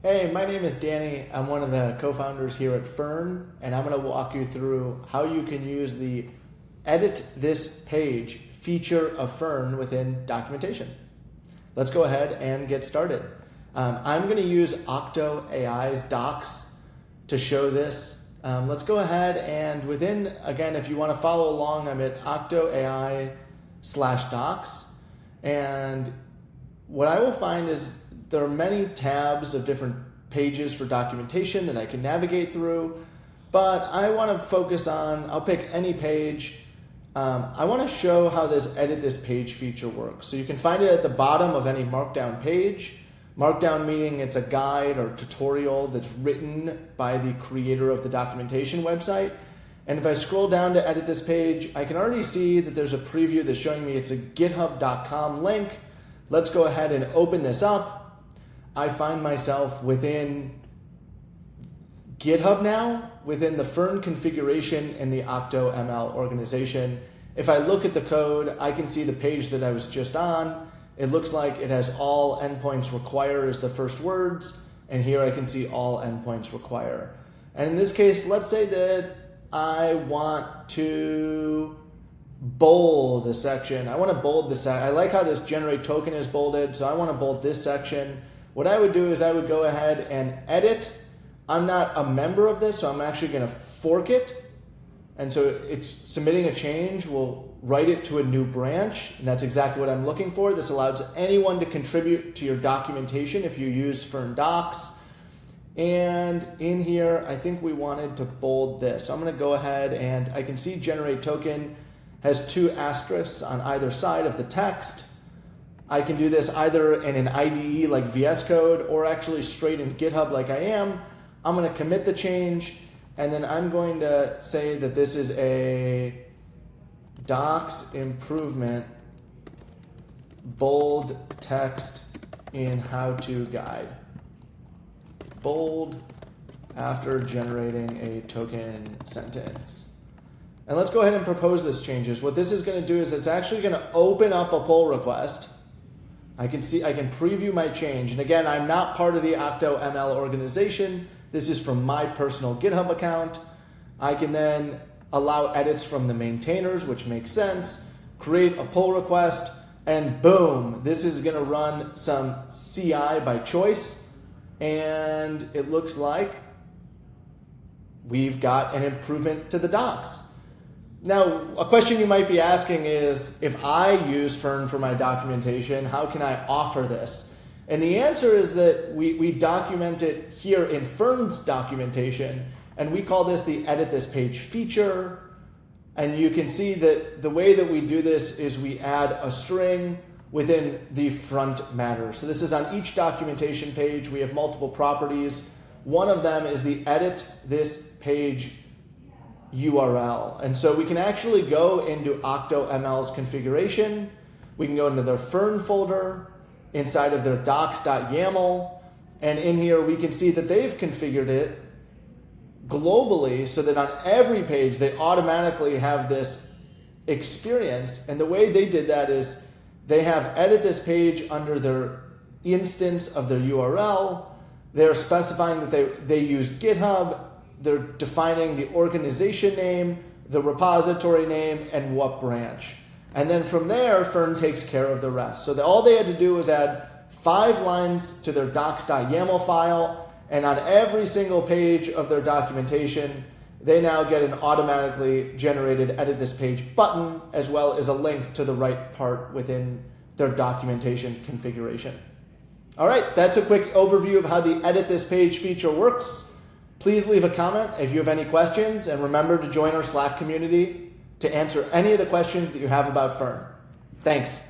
Hey, my name is Danny. I'm one of the co-founders here at Fern, and I'm going to walk you through how you can use the Edit This Page feature of Fern within documentation. Let's go ahead and get started. I'm going to use Octo AI's docs to show this. Let's go ahead and within, again, if you want to follow along, I'm at Octo AI/docs. And what I will find is there are many tabs of different pages for documentation that I can navigate through, but I want to focus on, I'll pick any page. I want to show how this Edit This Page feature works. So you can find it at the bottom of any Markdown page. Markdown meaning it's a guide or tutorial that's written by the creator of the documentation website. And if I scroll down to Edit This Page, I can already see that there's a preview that's showing me it's a github.com link. Let's go ahead and open this up. I find myself within GitHub now, within the Fern configuration in the Octo ML organization. If I look at the code, I can see the page that I was just on. It looks like it has all endpoints require as the first words, and here I can see all endpoints require. And in this case, let's say that I want to bold a section. I want to bold the section. I like how this generate token is bolded, so I want to bold this section. What I would do is I would go ahead and edit. I'm not a member of this, so I'm actually going to fork it. And so it's submitting a change. We'll write it to a new branch, and that's exactly what I'm looking for. This allows anyone to contribute to your documentation if you use Fern Docs. And in here, I think we wanted to bold this. So I'm going to go ahead and I can see generate token has 2 asterisks on either side of the text. I can do this either in an IDE like VS Code or actually straight in GitHub like I am. I'm going to commit the change, and then I'm going to say that this is a docs improvement bold text in how-to guide. Bold after generating a token sentence. And let's go ahead and propose this changes. What this is going to do is it's actually going to open up a pull request. I can preview my change. And again, I'm not part of the Octo ML organization. This is from my personal GitHub account. I can then allow edits from the maintainers, which makes sense, create a pull request, and boom, this is going to run some CI by choice. And it looks like we've got an improvement to the docs. Now, a question you might be asking is, if I use Fern for my documentation, how can I offer this? And the answer is that we document it here in Fern's documentation, and we call this the Edit This Page feature. And you can see that the way that we do this is we add a string within the front matter. So this is on each documentation page. We have multiple properties. One of them is the Edit This Page URL. And so we can actually go into Octo ML's configuration. We can go into their Fern folder inside of their docs.yaml. And in here, we can see that they've configured it globally so that on every page, they automatically have this experience. And the way they did that is they have Edit This Page under their instance of their URL. They're specifying that they use GitHub. They're defining the organization name, the repository name, and what branch. And then from there, Fern takes care of the rest. So all they had to do was add 5 lines to their docs.yaml file, and on every single page of their documentation, they now get an automatically generated Edit This Page button, as well as a link to the right part within their documentation configuration. All right, that's a quick overview of how the Edit This Page feature works. Please leave a comment if you have any questions, and remember to join our Slack community to answer any of the questions that you have about Fern. Thanks.